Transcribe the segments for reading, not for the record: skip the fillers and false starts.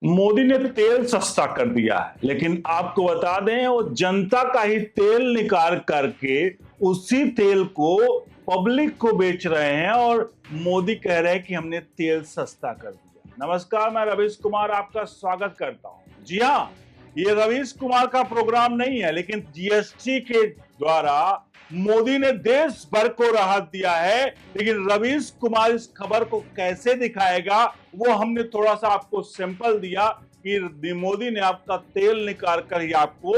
मोदी ने तेल सस्ता कर दिया है, लेकिन आपको बता दें वो जनता का ही तेल निकाल करके उसी तेल को पब्लिक को बेच रहे हैं और मोदी कह रहे हैं कि हमने तेल सस्ता कर दिया। नमस्कार, मैं रवीश कुमार आपका स्वागत करता हूं। जी हाँ, ये रवीश कुमार का प्रोग्राम नहीं है, लेकिन जीएसटी के द्वारा मोदी ने देश भर को राहत दिया है। लेकिन रवीश कुमार इस खबर को कैसे दिखाएगा वो हमने थोड़ा सा आपको सैंपल दिया कि मोदी ने आपका तेल निकाल कर ही आपको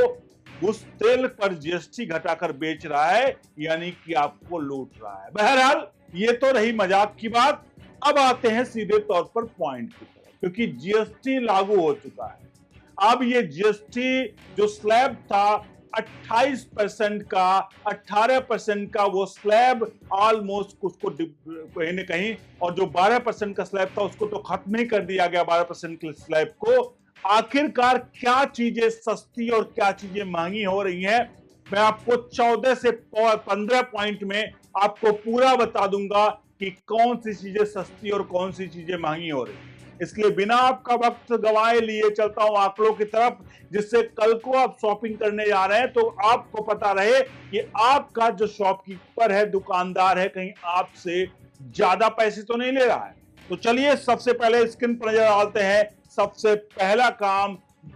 उस तेल पर जीएसटी घटाकर बेच रहा है, यानी कि आपको लूट रहा है। बहरहाल ये तो रही मजाक की बात। अब आते हैं सीधे तौर पर पॉइंट की तरफ, क्योंकि जीएसटी लागू हो चुका है। अब ये जीएसटी जो स्लैब था 28% का, 18% का वो स्लैब ऑलमोस्ट उसको कहीं ना कहीं, और जो 12% का स्लैब था उसको तो खत्म ही कर दिया गया 12% के स्लैब को। आखिरकार क्या चीजें सस्ती और क्या चीजें महंगी हो रही हैं, मैं आपको 14 से 15 पॉइंट में आपको पूरा बता दूंगा कि कौन सी चीजें सस्ती और कौन सी चीजें महंगी हो रही हैं। इसलिए बिना आपका वक्त गवाए लिए चलता हूं आंकड़ों की तरफ, जिससे कल को आप शॉपिंग करने जा रहे हैं तो आपको पता रहे कि आपका जो शॉपकीपर है, दुकानदार है, कहीं आपसे ज्यादा पैसे तो नहीं ले रहा है। तो चलिए सबसे पहले स्क्रीन पर नजर डालते हैं। सबसे पहला काम,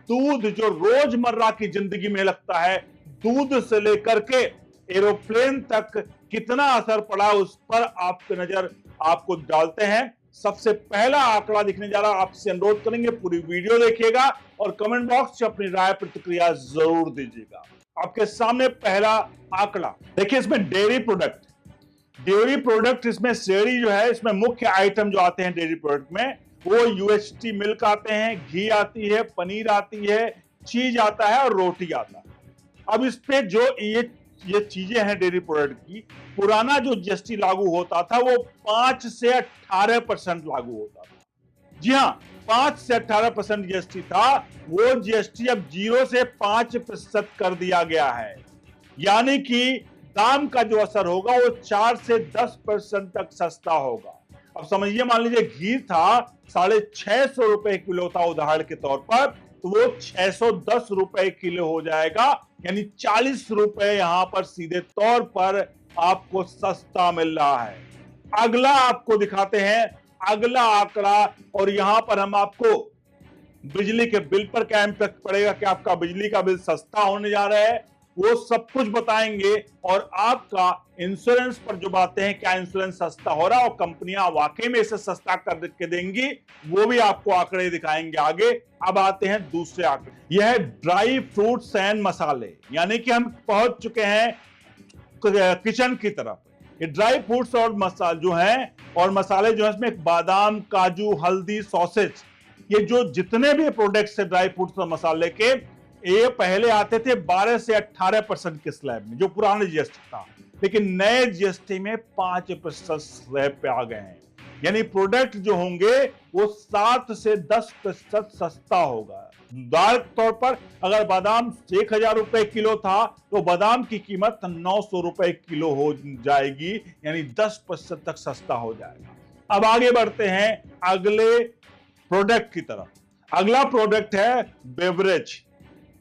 दूध जो रोजमर्रा की जिंदगी में लगता है, दूध से लेकर के एरोप्लेन तक कितना असर पड़ा उस पर आपकी नजर आपको डालते हैं। सबसे पहला आंकड़ा दिखने जा रहा है, आपसे अनुरोध करेंगे पूरी वीडियो देखिएगा और कमेंट बॉक्स से अपनी राय प्रतिक्रिया जरूर दीजिएगा। आपके सामने पहला आंकड़ा देखिए, इसमें डेयरी प्रोडक्ट इसमें शेयरी जो है, इसमें मुख्य आइटम जो आते हैं डेयरी प्रोडक्ट में वो यूएचटी मिल्क आते हैं, घी आती है, पनीर आती है, चीज आता है और रोटी आता है। अब इस पे जो ये चीजें हैं डेयरी प्रोडक्ट की, पुराना जो जीएसटी लागू होता था वो 5 से 18% लागू होता था। जी हाँ, 5 से 18% जीएसटी था, वो जीएसटी अब 0 से 5% कर दिया गया है। यानी कि दाम का जो असर होगा वो 4 से 10% तक सस्ता होगा। अब समझिए, मान लीजिए घी था 650 रुपए किलो था उदाहरण के तौर पर, तो वो 610 रुपए किलो हो जाएगा, यानी 40 रुपए यहां पर सीधे तौर पर आपको सस्ता मिल रहा है। अगला आपको दिखाते हैं, अगला आंकड़ा, और यहां पर हम आपको बिजली के बिल पर क्या इम्पैक्ट पड़ेगा, कि आपका बिजली का बिल सस्ता होने जा रहा है, वो सब कुछ बताएंगे। और आपका इंश्योरेंस पर जो बातें हैं, क्या इंश्योरेंस सस्ता हो रहा है और कंपनियां वाकई में इसे सस्ता करके देंगी, वो भी आपको आंकड़े दिखाएंगे आगे। अब आते हैं दूसरे आंकड़े, यह है ड्राई फ्रूट्स एंड मसाले, यानी कि हम पहुंच चुके हैं किचन की तरफ। ये ड्राई फ्रूट्स और मसाले जो हैं और मसाले जो है, इसमें बादाम, काजू, हल्दी, सॉसेज, ये जो जितने भी प्रोडक्ट्स है ड्राई फ्रूट्स और मसाले के, ये पहले आते थे 12 से 18% के स्लैब में, जो पुराने जीएसटी था, लेकिन नए जीएसटी में 5% स्लैब पे आ गए हैं। यानी प्रोडक्ट जो होंगे वो 7 से 10% सस्ता होगा। उदाहरण के तौर पर अगर बादाम 1000 रुपए किलो था तो बादाम की कीमत 900 रुपए किलो हो जाएगी, यानी 10% तक सस्ता हो जाएगा। अब आगे बढ़ते हैं अगले प्रोडक्ट की तरफ। अगला प्रोडक्ट है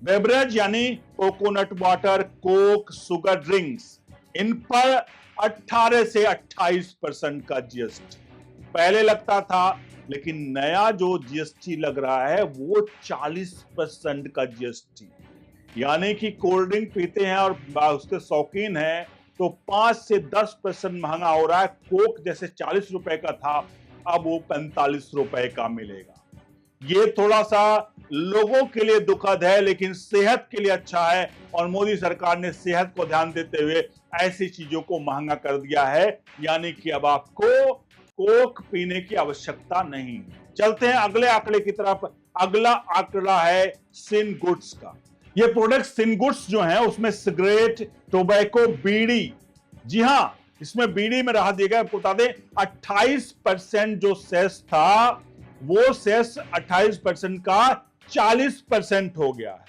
बेवरेज यानी coconut water, coke, sugar drinks, इन पर 18 से 28% का जीएसटी पहले लगता था, लेकिन नया जो जीएसटी लग रहा है वो 40% का जीएसटी। यानी कि कोल्ड ड्रिंक पीते हैं और उसके शौकीन हैं तो 5 से 10% महंगा हो रहा है। कोक जैसे 40 रुपए का था, अब वो 45 रुपए का मिलेगा। ये थोड़ा सा लोगों के लिए दुखद है, लेकिन सेहत के लिए अच्छा है, और मोदी सरकार ने सेहत को ध्यान देते हुए ऐसी चीजों को महंगा कर दिया है। यानी कि अब आपको कोक पीने की आवश्यकता नहीं। चलते हैं अगले आंकड़े की तरफ। अगला आंकड़ा है सिन गुड्स का। ये प्रोडक्ट सिन गुड्स जो है उसमें सिगरेट, टोबैको, बीड़ी, जी हाँ, इसमें बीड़ी में राहत दिया गया। आपको बता दें 28% जो सेस था वो सेस 28% का 40% हो गया है।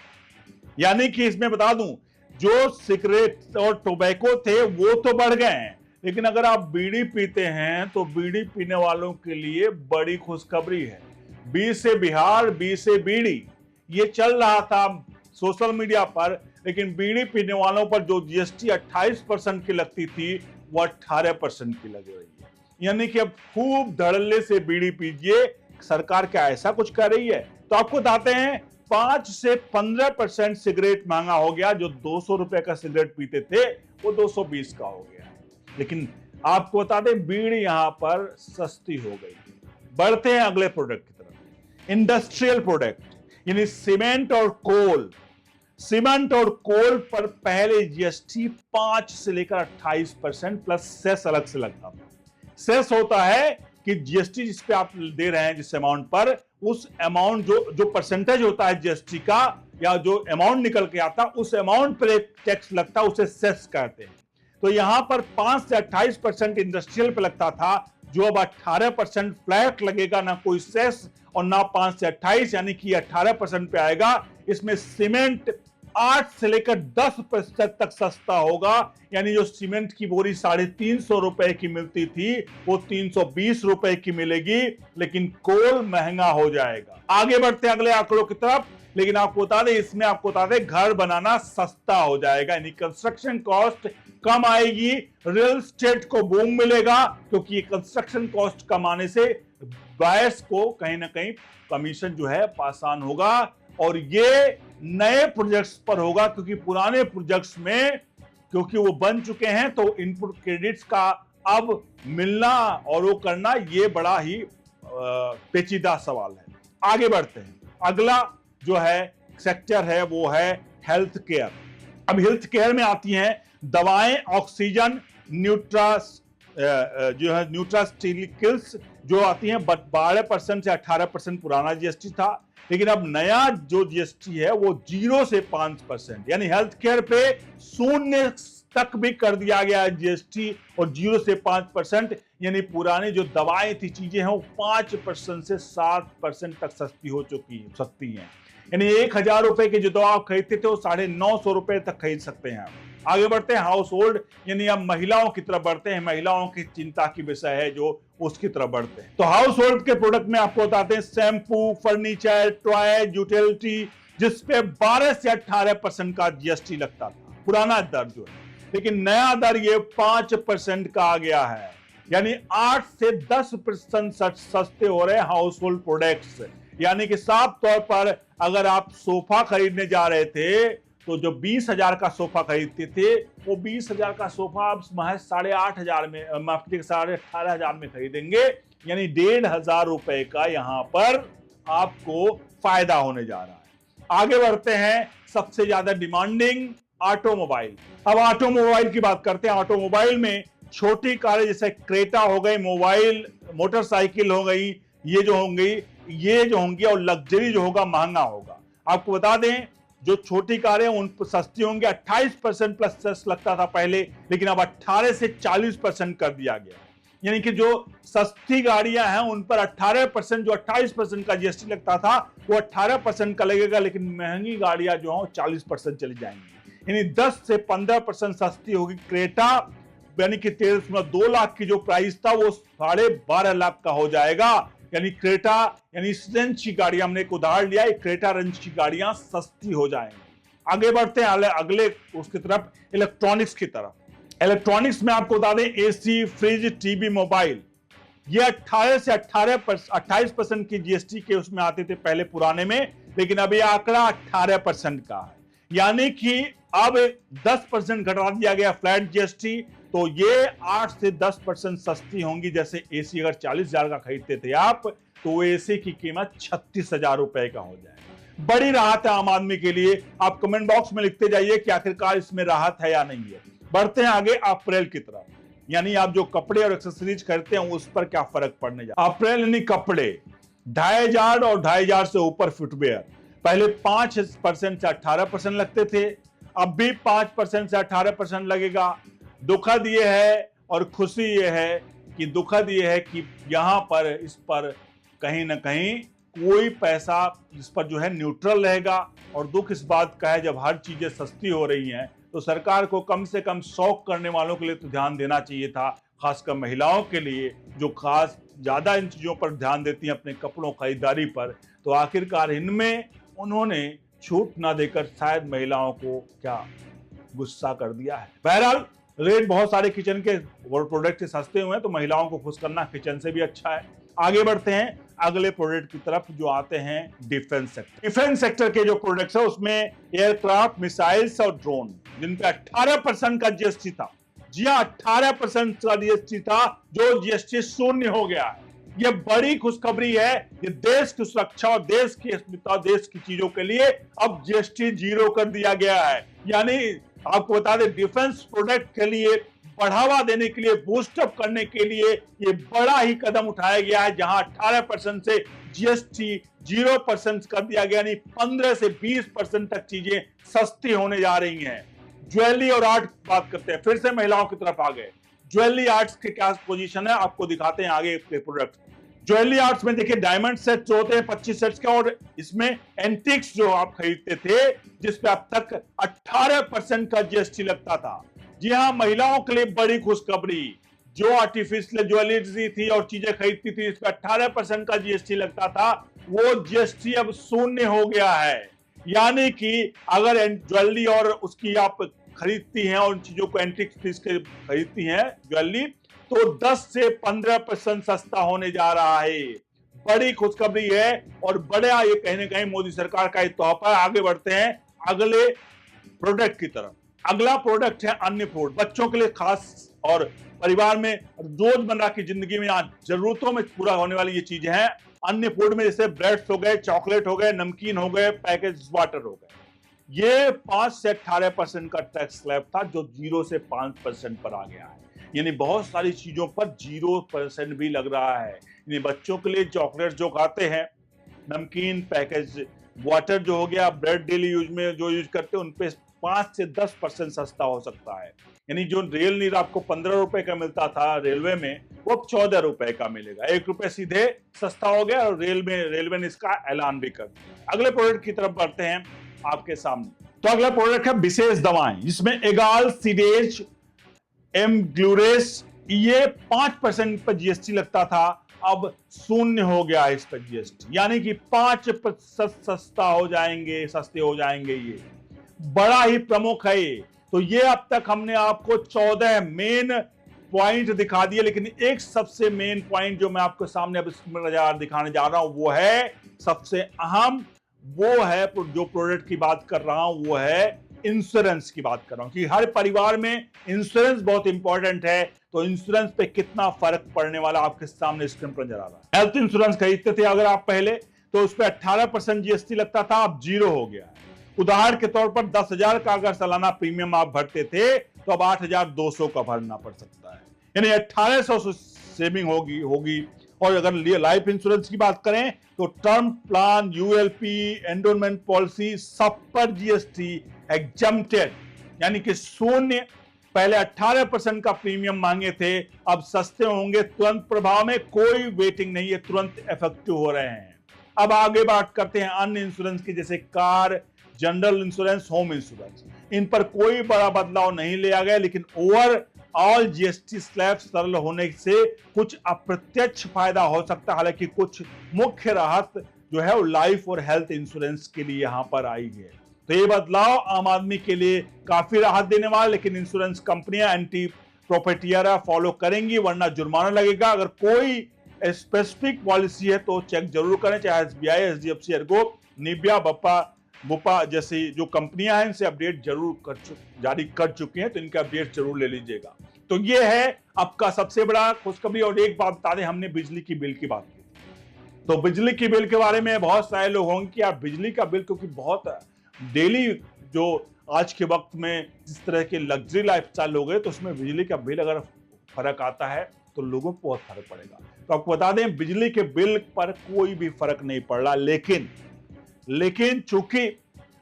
यानी कि इसमें बता दूं, जो सिगरेट और टोबैको थे वो तो बढ़ गए हैं, लेकिन अगर आप बीड़ी पीते हैं तो बीड़ी पीने वालों के लिए बड़ी खुशखबरी है। बी से बिहार, बी से बीड़ी, ये चल रहा था सोशल मीडिया पर, लेकिन बीड़ी पीने वालों पर जो जीएसटी 28% की लगती थी वो 18% की लग रही है। यानी कि अब खूब धड़ल्ले से बीड़ी पीजिए। सरकार क्या ऐसा कुछ कर रही है? तो आपको बताते हैं 5 से 15% सिगरेट महंगा हो गया। जो 200 रुपए का सिगरेट पीते थे वो 220 का हो गया। लेकिन आपको बता दें बीड़ी यहां पर सस्ती हो गई। बढ़ते हैं अगले प्रोडक्ट की तरफ, इंडस्ट्रियल प्रोडक्ट यानी सीमेंट और कोल। सीमेंट और कोल पर पहले जीएसटी 5 से लेकर 28% प्लस सेस अलग से लगता था। सेस होता है कि जीएसटी जिस पे आप दे रहे हैं जिस अमाउंट पर, उस अमाउंट जो परसेंटेज होता है जीएसटी का या जो अमाउंट निकल के आता उस अमाउंट पर एक टैक्स लगता है, उसे सेस कहते हैं। तो यहां पर 5 से 28% इंडस्ट्रियल पे लगता था, जो अब 18% फ्लैट लगेगा, ना कोई सेस और ना 5 से 28 यानी कि 18% पे आएगा। इसमें सीमेंट 8 से लेकर 10% तक सस्ता होगा। यानी जो सीमेंट की बोरी 350 रुपए की मिलती थी वो 320 रुपए की मिलेगी, लेकिन कोल महंगा हो जाएगा। आगे बढ़ते अगले आंकड़ों की तरफ, लेकिन आपको बता दें इसमें आपको बता दें घर बनाना सस्ता हो जाएगा, यानी कंस्ट्रक्शन कॉस्ट कम आएगी, रियल एस्टेट को बूम मिलेगा, क्योंकि कंस्ट्रक्शन कॉस्ट कम आने से बायर्स को कहीं ना कहीं कमीशन जो है आसान होगा। और ये नए प्रोजेक्ट्स पर होगा, क्योंकि पुराने प्रोजेक्ट्स में क्योंकि वो बन चुके हैं तो इनपुट क्रेडिट्स का अब मिलना और वो करना ये बड़ा ही पेचीदा सवाल है। आगे बढ़ते हैं, अगला जो है सेक्टर है वो है हेल्थ केयर। अब हेल्थ केयर में आती हैं दवाएं, ऑक्सीजन, जो है न्यूट्रास्टिकल्स जो आती हैं। 12% से 18% पुराना जीएसटी था, लेकिन अब नया जो जीएसटी है वो 0 से 5%, यानी हेल्थ केयर पे 0 तक भी कर दिया गया है जीएसटी, और 0 से 5%, यानी पुरानी जो दवाएं थी, चीजें हैं, वो 5% से 7% तक सस्ती हो सकती हैं। यानी 1000 रुपए की जो दवा आप खरीदते थे वो 950 रुपए तक खरीद सकते हैं। आगे बढ़ते हैं हाउस होल्ड, यानी अब महिलाओं की तरफ बढ़ते हैं। महिलाओं की चिंता की विषय है जो उसकी तरफ बढ़ते हैं। तो हाउस होल्ड के प्रोडक्ट में आपको बताते हैं शैम्पू, फर्नीचर, टॉय, यूटिलिटी, जिसपे 12 से 18% का जीएसटी लगता था, पुराना दर जो है। लेकिन नया दर ये 5% का आ गया है, यानी 8 से 10% सस्ते हो रहे हैं हाउस होल्ड प्रोडक्ट्स। यानी कि साफ तौर पर अगर आप सोफा खरीदने जा रहे थे तो जो 20,000 का सोफा खरीदते थे वो 20,000 का सोफा आप महज 8,500 में, माफ कीजिए 18,500 में खरीदेंगे। यानी 1,500 रुपए का यहां पर आपको फायदा होने जा रहा है। आगे बढ़ते हैं, सबसे ज्यादा डिमांडिंग ऑटोमोबाइल। अब ऑटोमोबाइल की बात करते हैं। ऑटोमोबाइल में छोटी कारें जैसे क्रेटा हो गई, मोबाइल मोटरसाइकिल हो गई, ये जो होंगी और लग्जरी जो होगा महंगा होगा। आपको बता दें जो छोटी कारें उन पर सस्ती होंगी। 28% प्लस सेस लगता था पहले, लेकिन अब 18 से 40% कर दिया गया। यानी कि जो सस्ती गाड़ियां हैं उन पर 18%, जो 28% का जीएसटी लगता था वो 18% का लगेगा, लेकिन महंगी गाड़ियां जो हैं 40% चली जाएंगी। यानी 10 से 15% सस्ती होगी क्रेटा, यानी कि 13.2 लाख की जो प्राइस था वो 12.5 लाख का हो जाएगा। यानी क्रेटा, यानी इस रेंज की गाड़ियां, हमने एक उदाहरण लिया, क्रेटा रेंज की गाड़ियां सस्ती हो जाएंगी। आगे बढ़ते हैं अगले उसकी तरफ, इलेक्ट्रॉनिक्स की तरफ। इलेक्ट्रॉनिक्स में आपको बता दें एसी, फ्रिज, टीवी, मोबाइल, ये 18 से 28% की जीएसटी के उसमें आते थे पहले पुराने में, लेकिन अब ये आंकड़ा 18% का है। यानी कि अब 10% घटा दिया गया फ्लैट जीएसटी, तो ये 8 से 10% सस्ती होंगी। जैसे एसी अगर 40,000 का खरीदते थे आप, तो एसी की कीमत 36,000 रुपए का हो जाएगा। बड़ी राहत है आम आदमी के लिए। आप कमेंट बॉक्स में लिखते जाइए कि आखिरकार इसमें राहत है या नहीं है। बढ़ते हैं आगे अप्रैल की तरफ, यानी आप जो कपड़े और एक्सेसरीज खरीदते हैं उस पर क्या फर्क पड़ने जा रहा है। अप्रैल यानी कपड़े 2,500 और 2,500 से ऊपर फुटवेयर पहले 5% से 18% लगते थे, अब भी 5% से 18% लगेगा। दुखद ये है और खुशी ये है कि दुखद ये है कि यहां पर इस पर कहीं ना कहीं कोई पैसा इस पर जो है न्यूट्रल रहेगा। और दुख इस बात का है जब हर चीजें सस्ती हो रही हैं तो सरकार को कम से कम शौक करने वालों के लिए तो ध्यान देना चाहिए था, खासकर महिलाओं के लिए जो खास ज्यादा इन चीजों पर ध्यान देती हैं अपने कपड़ों खरीदारी पर, तो आखिरकार इनमें उन्होंने छूट ना देकर शायद महिलाओं को क्या गुस्सा कर दिया है। बहरहाल रेट बहुत सारे किचन के प्रोडक्ट सस्ते हुए हैं, तो महिलाओं को खुश करना किचन से भी अच्छा है। आगे बढ़ते हैं अगले प्रोडक्ट की तरफ, जो आते हैं डिफेंस सेक्टर। डिफेंस सेक्टर के जो प्रोडक्ट्स है उसमें एयरक्राफ्ट, मिसाइल्स और ड्रोन, जिन पे 18% का जीएसटी था। जी हाँ, 18% का जीएसटी था, जो जीएसटी शून्य हो गया है। ये बड़ी खुशखबरी है। ये देश की सुरक्षा और देश की अस्मिता, देश की चीजों के लिए अब जीएसटी जीरो कर दिया गया है। यानी आपको बता दें, डिफेंस प्रोडक्ट के लिए बढ़ावा देने के लिए, बूस्टअप करने के लिए ये बड़ा ही कदम उठाया गया है, जहां 18% से जीएसटी 0% कर दिया गया। यानी 15 से 20% तक चीजें सस्ती होने जा रही हैं। ज्वेलरी और आर्ट बात करते हैं, फिर से महिलाओं की तरफ आ गए। ज्वेलरी आर्ट्स के क्या पोजीशन है आपको दिखाते हैं आगे के प्रोडक्ट। ज्वेलरी आर्ट्स में देखिए, डायमंड सेट जो होते हैं 25 सेट्स का, और इसमें एंटिक्स जो आप खरीदते थे जिसपे अब तक 18% का जीएसटी लगता था। जी हाँ, महिलाओं के लिए बड़ी खुशखबरी। जो आर्टिफिशियल ज्वेलरी थी और चीजें खरीदती थी इस पर 18% का जीएसटी लगता था, वो जीएसटी अब शून्य हो गया है। यानी कि अगर ज्वेलरी और उसकी आप खरीदती हैं और उन चीजों को एंटिक पीस के खरीदती हैं ज्वेलरी, तो 10 से 15% सस्ता होने जा रहा है। बड़ी खुशखबरी है और बड़ा ये कहीं ना कहीं मोदी सरकार का तोहफा है। आगे बढ़ते हैं अगले प्रोडक्ट की तरफ। अगला प्रोडक्ट है अन्य फूड, बच्चों के लिए खास और परिवार में रोजमर्रा की जिंदगी में जरूरतों में पूरा होने वाली ये चीजें हैं। अन्य फूड में जैसे ब्रेड्स हो गए, चॉकलेट हो गए, नमकीन हो गए, पैकेज वाटर हो गए। ये 5 से 18% का टैक्स स्लैब था, जो 0 से 5% पर आ गया है। यानी बहुत सारी चीजों पर 0% भी लग रहा है। यानी बच्चों के लिए चॉकलेट जो खाते हैं, नमकीन, पैकेज वाटर जो हो गया, ब्रेड डेली यूज में जो यूज करते हैं, उन पे 5 से 10% सस्ता हो सकता है। यानी जो रेल नीर आपको 15 रुपए का मिलता था रेलवे में, वो 14 रुपए का मिलेगा। 1 रुपए सीधे सस्ता हो गया, और रेलवे ने इसका ऐलान भी कर दिया। अगले प्रोडक्ट की तरफ बढ़ते हैं आपके सामने। तो अगला प्रोडक्ट है विशेष दवाएं, जिसमें एगाल, सिडेज, एमग्लूरेस, ये 5% पर जीएसटी लगता था, अब शून्य हो गया है इस पर जीएसटी। यानी कि 5% सस्ता हो जाएंगे, सस्ते हो जाएंगे। ये बड़ा ही प्रमुख है ये। तो ये अब तक हमने आपको 14 मेन पॉइंट दिखा दिए, लेकिन एक सबसे मेन पॉइंट जो मैं आपके सामने अब दिखाने जा रहा हूं, वो है सबसे अहम, वो है जो प्रोडक्ट की बात कर रहा हूं, वो है इंश्योरेंस की बात कर रहा हूं। कि हर परिवार में इंश्योरेंस बहुत इंपॉर्टेंट है। तो इंश्योरेंस पे कितना फर्क पड़ने वाला आपके सामने स्क्रीन पर नजर आ रहा है। हेल्थ इंश्योरेंस खरीदते थे अगर आप पहले, तो उस पर 18% जीएसटी लगता था, अब 0 हो गया है। उदाहरण के तौर पर 10,000 का अगर सालाना प्रीमियम आप भरते थे, तो अब 8,200 का भरना पड़ सकता है। यानी 1,800 सेविंग होगी। और अगर लाइफ इंश्योरेंस की बात करें, तो टर्म प्लान, यूएलपी, एंडोमेंट पॉलिसी, सब पर जीएसटी एग्जम्प्टेड, यानी कि शून्य। पहले 18% का प्रीमियम मांगे थे, अब सस्ते होंगे तुरंत प्रभाव में, कोई वेटिंग नहीं है, तुरंत इफेक्टिव हो रहे हैं। अब आगे बात करते हैं अन्य इंश्योरेंस की, जैसे car, general insurance, home insurance. इन पर कोई बड़ा बदलाव नहीं लिया गया, लेकिन ओवरऑल जीएसटी स्लैब सरल होने से कुछ अप्रत्यक्ष फायदा हो सकता है। हालांकि कुछ मुख्य राहत जो है वो लाइफ और हेल्थ इंश्योरेंस के लिए यहां पर आई है। तो ये बदलाव आम आदमी के लिए काफी राहत देने वाला, लेकिन इंश्योरेंस कंपनियां एंटी प्रोफिटियरा फॉलो करेंगी, वरना जुर्माना लगेगा। अगर कोई स्पेसिफिक पॉलिसी है तो चेक जरूर करें, चाहे एसबीआई, एचडीएफसी, एर्गो, निबिया, बुपा जैसी जो कंपनियां हैं, इनसे अपडेट जरूर जारी कर चुकी हैं, तो इनका अपडेट जरूर ले लीजिएगा। तो ये है आपका सबसे बड़ा खुशखबरी। और एक बात बता दें, हमने बिजली की बिल की बात की, तो बिजली की बिल के बारे में बहुत सारे लोग होंगे कि यार बिजली का बिल, क्योंकि बहुत डेली जो आज के वक्त में जिस तरह के लग्जरी लाइफस्टाइल हो गए, तो उसमें बिजली का बिल अगर फर्क आता है तो लोगों को बहुत फर्क पड़ेगा। तो आपको बता दें, बिजली के बिल पर कोई भी फर्क नहीं पड़ रहा, लेकिन चूंकि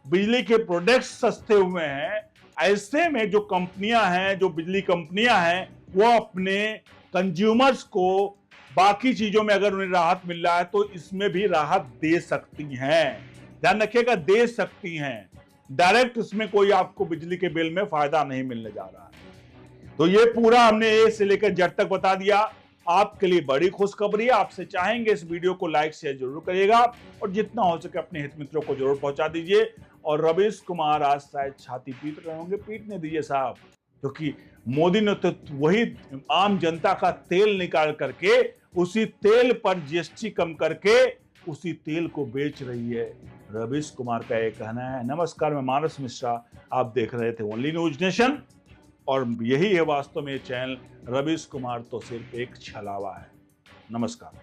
बिजली के प्रोडक्ट्स सस्ते हुए हैं, ऐसे में जो कंपनियां हैं, जो बिजली कंपनियां हैं, वो अपने कंज्यूमर्स को बाकी चीजों में अगर उन्हें राहत मिल रहा है, तो इसमें भी राहत दे सकती हैं। ध्यान रखिएगा, दे सकती हैं। डायरेक्ट इसमें कोई आपको बिजली के बिल में फायदा नहीं मिलने जा रहा है। तो ये पूरा हमने ए से लेकर जेड तक बता दिया। आपके लिए बड़ी खुशखबरी है। आपसे चाहेंगे इस वीडियो को लाइक शेयर जरूर करिएगा और जितना हो सके अपने हित मित्रों को जरूर पहुंचा दीजिए। और रवीश कुमार आज शायद छाती पीट रहे होंगे, पीटने दीजिए साहब, क्योंकि मोदी ने तो वही आम जनता का तेल निकाल करके उसी तेल पर जीएसटी कम करके उसी तेल को बेच रही है। रवीश कुमार का यह कहना है। नमस्कार, मैं मानस मिश्रा, आप देख रहे थे ओनली न्यूज नेशन और यही है वास्तव में चैनल। रवीश कुमार तो सिर्फ एक छलावा है। नमस्कार।